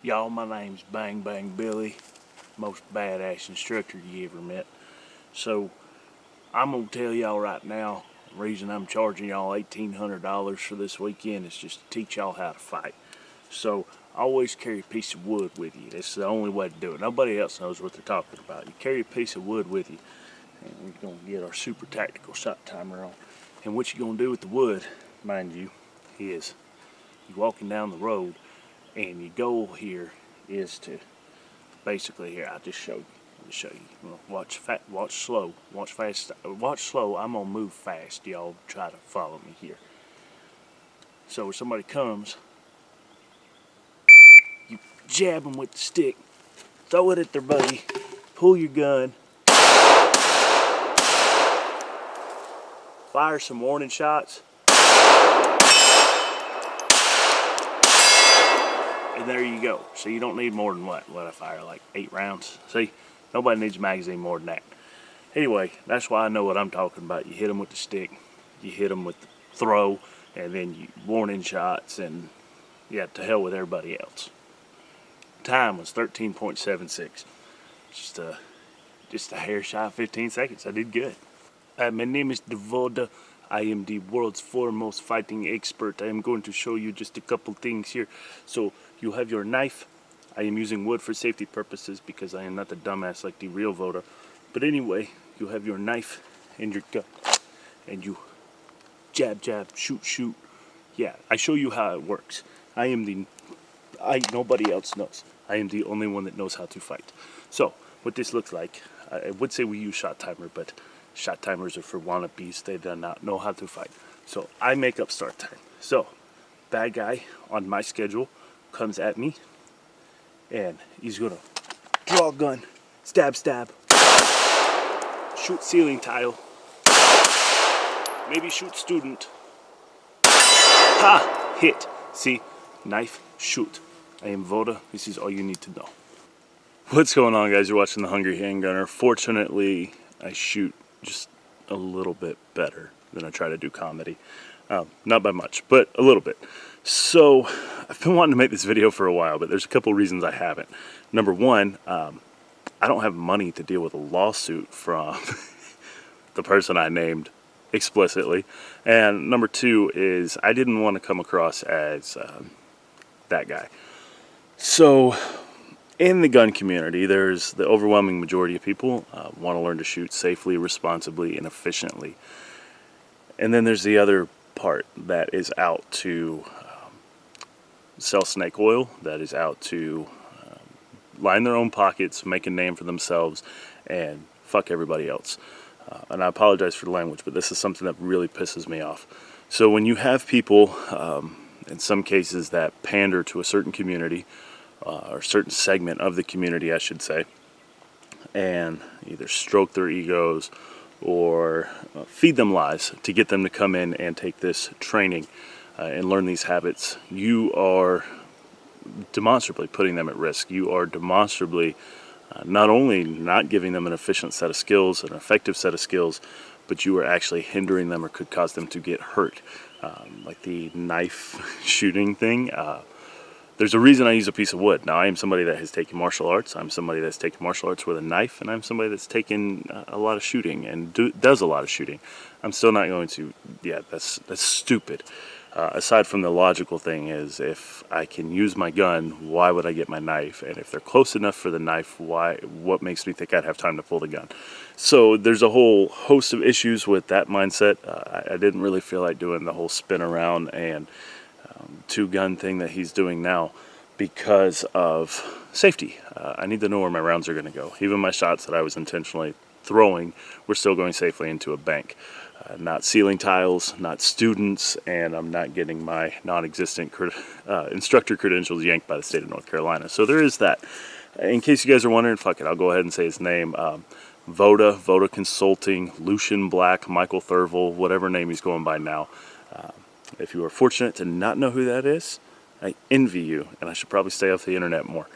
Y'all, my name's Bang Bang Billy, most badass instructor you ever met. So, I'm gonna tell y'all right now, the reason I'm charging y'all $1,800 for this weekend is just to teach y'all how to fight. So, always carry a piece of wood with you. That's the only way to do it. Nobody else knows what they're talking about. You carry a piece of wood with you, and we're gonna get our super tactical shot timer on. And what you're gonna do with the wood, mind you, is you're walking down the road, and your goal here is to basically, here, I'll just show you. Watch slow, watch fast, watch slow. I'm gonna move fast. Y'all try to follow me here. So when somebody comes, you jab them with the stick, throw it at their buddy, pull your gun, fire some warning shots, and there you go. So you don't need more than what I fire, like 8 rounds. See, nobody needs a magazine more than that. Anyway, that's why I know what I'm talking about. You hit them with the stick, you hit them with the throw, and then you warning shots, and yeah, to hell with everybody else. Time was 13.76. Just a hair shy of 15 seconds. I did good. My name is Voda. I am the world's foremost fighting expert. I am going to show you just a couple things here. So you have your knife. I am using wood for safety purposes because I am not a dumbass like the real Voda. But anyway, you have your knife and your gun, and you jab, jab, shoot, shoot. Yeah, I show you how it works. Nobody else knows. I am the only one that knows how to fight. So, what this looks like, I would say we use shot timer, but shot timers are for wannabes. They do not know how to fight. So, I make up start time. So, bad guy on my schedule comes at me, and he's gonna draw a gun, stab, stab, shoot ceiling tile, maybe shoot student. Ha! Hit. See? Knife, shoot. I am Voda. This is all you need to know. What's going on, guys? You're watching The Hungry Handgunner. Fortunately, I shoot just a little bit better than I try to do comedy. Not by much, but a little bit. So, I've been wanting to make this video for a while, but there's a couple reasons I haven't. Number one, I don't have money to deal with a lawsuit from the person I named explicitly. And number two is I didn't want to come across as that guy. So, in the gun community, there's the overwhelming majority of people want to learn to shoot safely, responsibly, and efficiently. And then there's the other part that is out to sell snake oil, that is out to line their own pockets, make a name for themselves, and fuck everybody else. And I apologize for the language, but this is something that really pisses me off. So when you have people, in some cases, that pander to a certain community, or a certain segment of the community, I should say, and either stroke their egos or feed them lies to get them to come in and take this training and learn these habits, you are demonstrably putting them at risk. You are demonstrably not only not giving them an efficient set of skills, an effective set of skills, but you are actually hindering them or could cause them to get hurt. Like the knife shooting thing. There's a reason I use a piece of wood. Now, I am somebody that has taken martial arts. I'm somebody that's taken martial arts with a knife, and I'm somebody that's taken a lot of shooting and does a lot of shooting. I'm still not going to, yeah, that's stupid. Aside from the logical thing is, if I can use my gun, why would I get my knife? And if they're close enough for the knife, what makes me think I'd have time to pull the gun? So there's a whole host of issues with that mindset. I didn't really feel like doing the whole spin around and two-gun thing that he's doing now because of safety. I need to know where my rounds are going to go. Even my shots that I was intentionally throwing were still going safely into a bank. Not ceiling tiles, not students, and I'm not getting my non-existent instructor credentials yanked by the state of North Carolina. So there is that. In case you guys are wondering, fuck it, I'll go ahead and say his name. Voda Consulting, Lucian Black, Michael Thurville, whatever name he's going by now. If you are fortunate to not know who that is, I envy you, and I should probably stay off the internet more.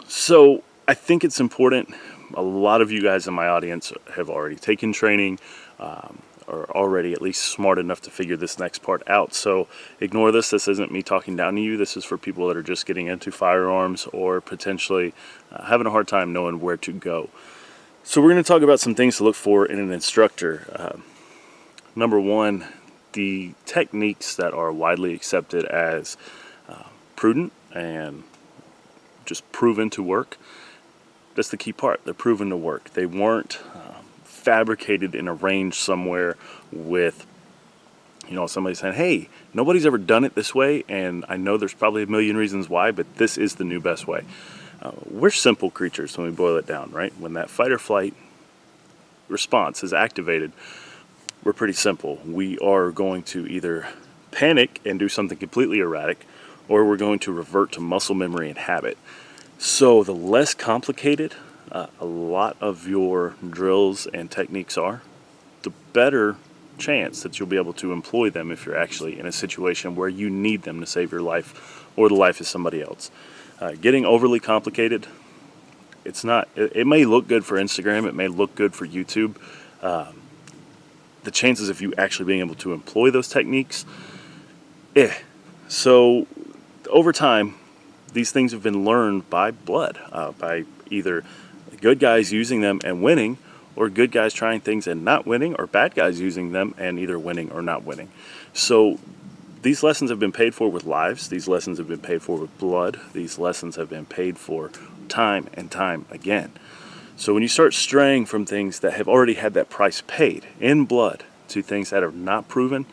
So I think it's important. A lot of you guys in my audience have already taken training, are already at least smart enough to figure this next part out. So ignore this. This isn't me talking down to you. This is for people that are just getting into firearms or potentially having a hard time knowing where to go. So we're going to talk about some things to look for in an instructor. Number one, the techniques that are widely accepted as prudent and just proven to work. That's the key part. They're proven to work. They weren't fabricated in a range somewhere with, somebody saying, hey, nobody's ever done it this way, and I know there's probably a million reasons why, but this is the new best way. We're simple creatures when we boil it down, right? When that fight or flight response is activated, we're pretty simple. We are going to either panic and do something completely erratic, or we're going to revert to muscle memory and habit. So the less complicated a lot of your drills and techniques are, the better chance that you'll be able to employ them if you're actually in a situation where you need them to save your life or the life of somebody else. Getting overly complicated, it's not. It may look good for Instagram, it may look good for YouTube. The chances of you actually being able to employ those techniques, So over time, these things have been learned by blood, by either good guys using them and winning, or good guys trying things and not winning, or bad guys using them and either winning or not winning. So these lessons have been paid for with lives. These lessons have been paid for with blood. These lessons have been paid for time and time again. So when you start straying from things that have already had that price paid in blood to things that are not proven,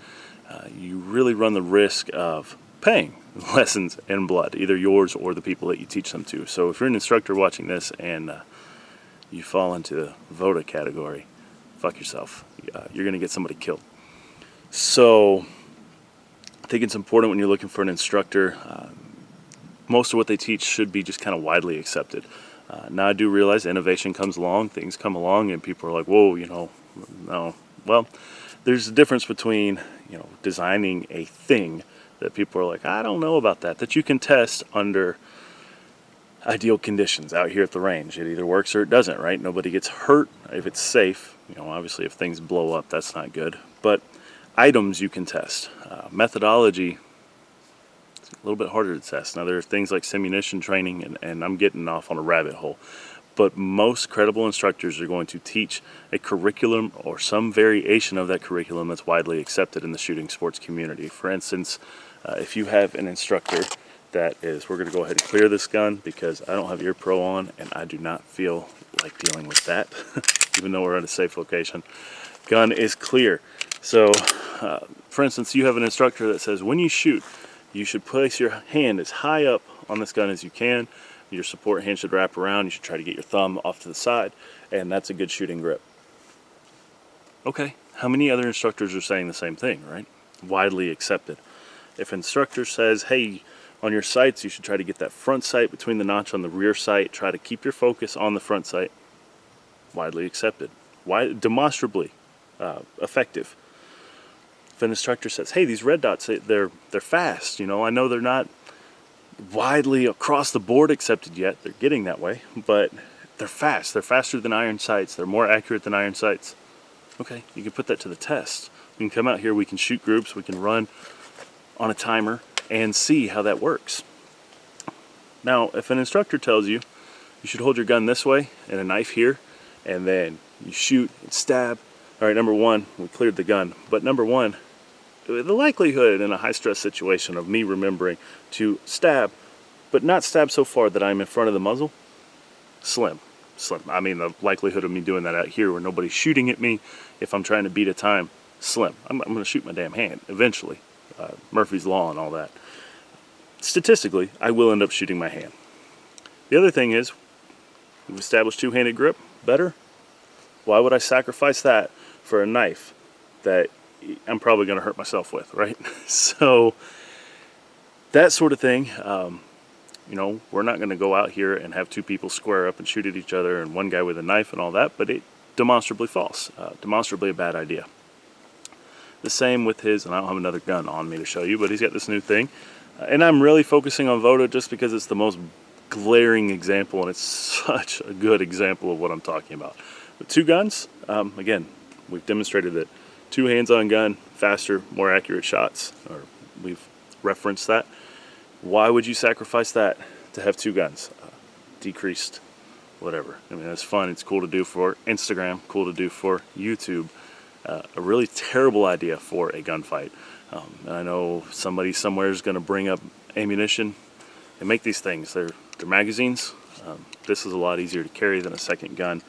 you really run the risk of paying lessons in blood, either yours or the people that you teach them to. So if you're an instructor watching this and you fall into the Voda category, fuck yourself. You're going to get somebody killed. So I think it's important when you're looking for an instructor, most of what they teach should be just kind of widely accepted. Now I do realize innovation comes along, things come along, and people are like, whoa, no. Well, there's a difference between, designing a thing that people are like, I don't know about that you can test under ideal conditions out here at the range. It either works or it doesn't, right? Nobody gets hurt if it's safe. Obviously if things blow up, that's not good. But items you can test. Methodology, it's a little bit harder to test. Now there are things like simunition training, and I'm getting off on a rabbit hole. But most credible instructors are going to teach a curriculum or some variation of that curriculum that's widely accepted in the shooting sports community. For instance, if you have an instructor that is, we're going to go ahead and clear this gun because I don't have ear pro on and I do not feel like dealing with that, even though we're at a safe location. Gun is clear. So, for instance, you have an instructor that says when you shoot, you should place your hand as high up on this gun as you can. Your support hand should wrap around. You should try to get your thumb off to the side, and that's a good shooting grip. Okay, how many other instructors are saying the same thing, right? Widely accepted. If an instructor says, hey, on your sights, you should try to get that front sight between the notch on the rear sight, try to keep your focus on the front sight, widely accepted. Demonstrably effective. If an instructor says, hey, these red dots, they're fast, I know they're not widely across the board accepted yet. They're getting that way, but they're fast. They're faster than iron sights. They're more accurate than iron sights. Okay, you can put that to the test. We can come out here, we can shoot groups, we can run on a timer and see how that works. Now, if an instructor tells you you should hold your gun this way and a knife here, and then you shoot and stab, all right, number one, we cleared the gun, but number one, the likelihood in a high-stress situation of me remembering to stab, but not stab so far that I'm in front of the muzzle, slim. I mean, the likelihood of me doing that out here where nobody's shooting at me, if I'm trying to beat a time, slim. I'm going to shoot my damn hand eventually. Murphy's Law and all that. Statistically, I will end up shooting my hand. The other thing is, we've established two-handed grip, better. Why would I sacrifice that for a knife that I'm probably going to hurt myself with, right? So that sort of thing, we're not going to go out here and have two people square up and shoot at each other and one guy with a knife and all that, but it demonstrably false, demonstrably a bad idea. The same with his, and I don't have another gun on me to show you, but he's got this new thing. And I'm really focusing on Voda just because it's the most glaring example, and it's such a good example of what I'm talking about. With two guns, again, we've demonstrated that Two hands-on gun, faster, more accurate shots, or we've referenced that. Why would you sacrifice that to have two guns? Decreased whatever. I mean, that's fun. It's cool to do for Instagram, cool to do for YouTube. A really terrible idea for a gunfight. And I know somebody somewhere is going to bring up ammunition. They make these things. They're magazines. This is a lot easier to carry than a second gun,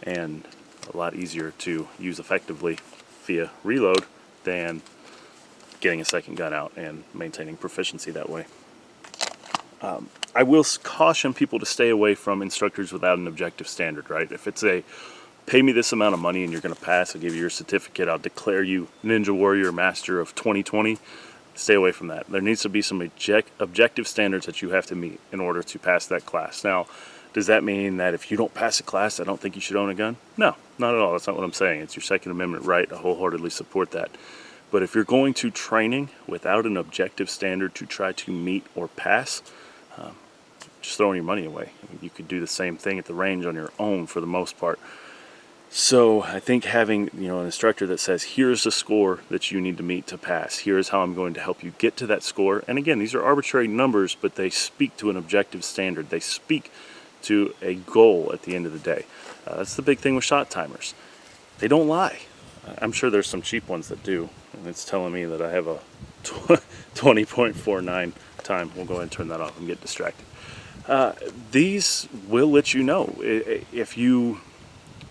and a lot easier to use effectively via reload than getting a second gun out and maintaining proficiency that way. I will caution people to stay away from instructors without an objective standard, right? If it's a pay me this amount of money and you're going to pass, I'll give you your certificate, I'll declare you Ninja Warrior Master of 2020, stay away from that. There needs to be some objective standards that you have to meet in order to pass that class. Now, does that mean that if you don't pass a class, I don't think you should own a gun? No, not at all. That's not what I'm saying. It's your Second Amendment right. I wholeheartedly support that. But if you're going to training without an objective standard to try to meet or pass, just throwing your money away. I mean, you could do the same thing at the range on your own for the most part. So I think having an instructor that says, here's the score that you need to meet to pass. Here's how I'm going to help you get to that score. And again, these are arbitrary numbers, but they speak to an objective standard. They speak to a goal at the end of the day. That's the big thing with shot timers. They don't lie. I'm sure there's some cheap ones that do, and it's telling me that I have a 20.49 time. We'll go ahead and turn that off and get distracted. These will let you know if you,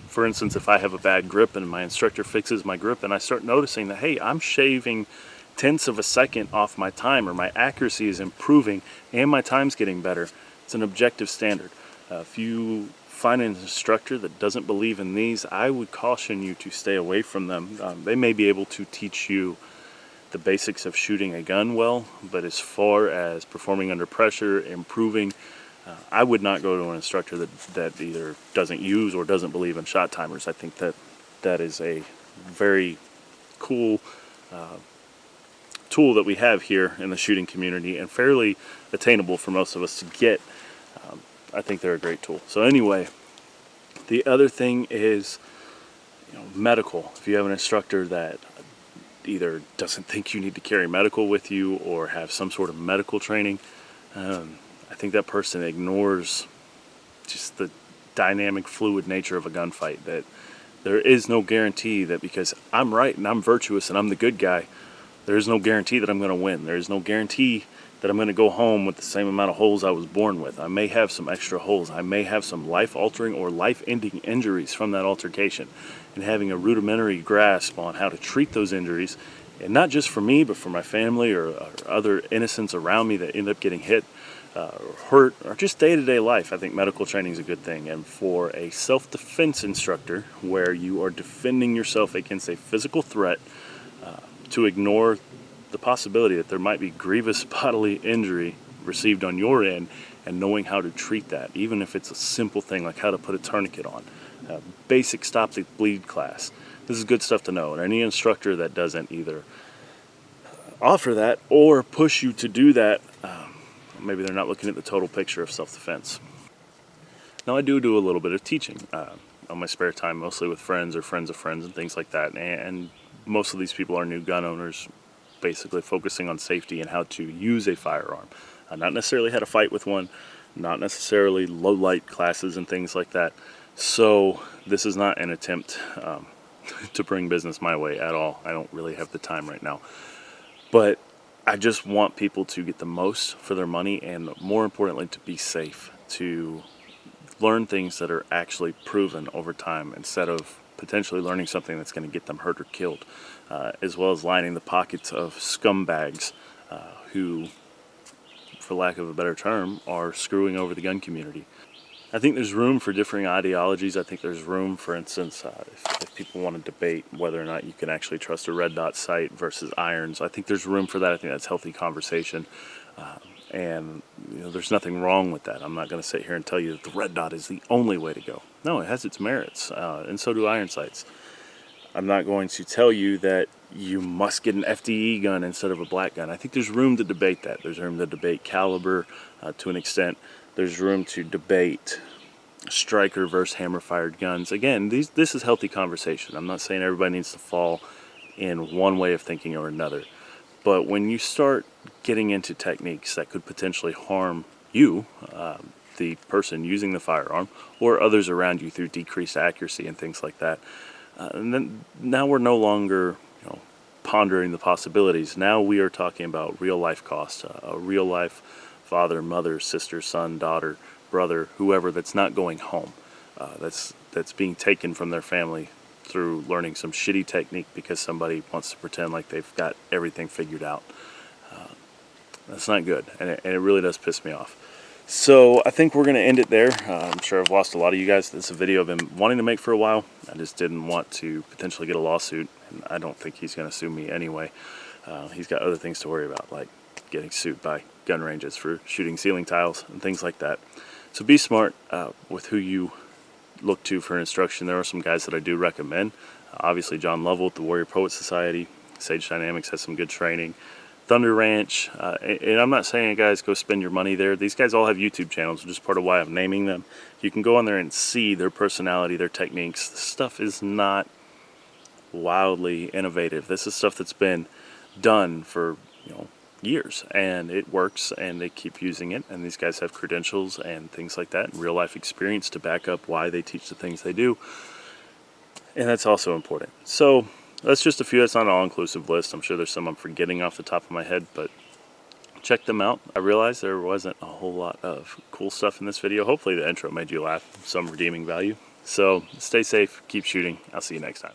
for instance, if I have a bad grip and my instructor fixes my grip and I start noticing that, hey, I'm shaving tenths of a second off my time, or my accuracy is improving and my time's getting better. It's an objective standard. If you find an instructor that doesn't believe in these, I would caution you to stay away from them. They may be able to teach you the basics of shooting a gun well, but as far as performing under pressure, improving, I would not go to an instructor that either doesn't use or doesn't believe in shot timers. I think that is a very cool tool that we have here in the shooting community, and fairly attainable for most of us to get. I think they're a great tool. So anyway, the other thing is medical. If you have an instructor that either doesn't think you need to carry medical with you or have some sort of medical training, I think that person ignores just the dynamic, fluid nature of a gunfight. That there is no guarantee that because I'm right and I'm virtuous and I'm the good guy, there is no guarantee that I'm going to win. There is no guarantee that I'm going to go home with the same amount of holes I was born with. I may have some extra holes. I may have some life-altering or life-ending injuries from that altercation. And having a rudimentary grasp on how to treat those injuries, and not just for me, but for my family or other innocents around me that end up getting hit, or hurt, or just day-to-day life, I think medical training is a good thing. And for a self-defense instructor, where you are defending yourself against a physical threat, to ignore the possibility that there might be grievous bodily injury received on your end, and knowing how to treat that, even if it's a simple thing like how to put a tourniquet on, basic stop the bleed class. This is good stuff to know, and any instructor that doesn't either offer that or push you to do that, maybe they're not looking at the total picture of self-defense. Now, I do a little bit of teaching on my spare time, mostly with friends or friends of friends and things like that, and most of these people are new gun owners, basically focusing on safety and how to use a firearm. Not necessarily how to fight with one, not necessarily low light classes and things like that. So this is not an attempt to bring business my way at all. I don't really have the time right now. But I just want people to get the most for their money, and more importantly, to be safe, to learn things that are actually proven over time, instead of potentially learning something that's going to get them hurt or killed, as well as lining the pockets of scumbags who, for lack of a better term, are screwing over the gun community. I think there's room for differing ideologies. I think there's room, for instance, if people want to debate whether or not you can actually trust a red dot sight versus irons. I think there's room for that. I think that's healthy conversation. And there's nothing wrong with that. I'm not going to sit here and tell you that the red dot is the only way to go. No, it has its merits, and so do iron sights. I'm not going to tell you that you must get an FDE gun instead of a black gun. I think there's room to debate that. There's room to debate caliber to an extent. There's room to debate striker versus hammer-fired guns. Again, this is healthy conversation. I'm not saying everybody needs to fall in one way of thinking or another. But when you start getting into techniques that could potentially harm you, the person using the firearm, or others around you through decreased accuracy and things like that, and then now we're no longer, pondering the possibilities. Now we are talking about real life costs, a real life father, mother, sister, son, daughter, brother, whoever that's not going home, that's being taken from their family through learning some shitty technique because somebody wants to pretend like they've got everything figured out. That's not good, and it really does piss me off. So I think we're going to end it there. I'm sure I've lost a lot of you guys. This is a video I've been wanting to make for a while. I just didn't want to potentially get a lawsuit, and I don't think he's going to sue me anyway. He's got other things to worry about, like getting sued by gun ranges for shooting ceiling tiles and things like that. So be smart with who you look to for instruction. There are some guys that I do recommend. Obviously John Lovell with the Warrior Poet Society. Sage Dynamics has some good training. Thunder Ranch, and I'm not saying guys go spend your money there. These guys all have YouTube channels, which is part of why I'm naming them. You can go on there and see their personality, their techniques. This stuff is not wildly innovative. This is stuff that's been done for years, and it works, and they keep using it, and these guys have credentials and things like that, and real life experience to back up why they teach the things they do, and that's also important. So that's just a few. That's not an all-inclusive list. I'm sure there's some I'm forgetting off the top of my head, but check them out. I realized there wasn't a whole lot of cool stuff in this video. Hopefully the intro made you laugh, some redeeming value. So stay safe, keep shooting. I'll see you next time.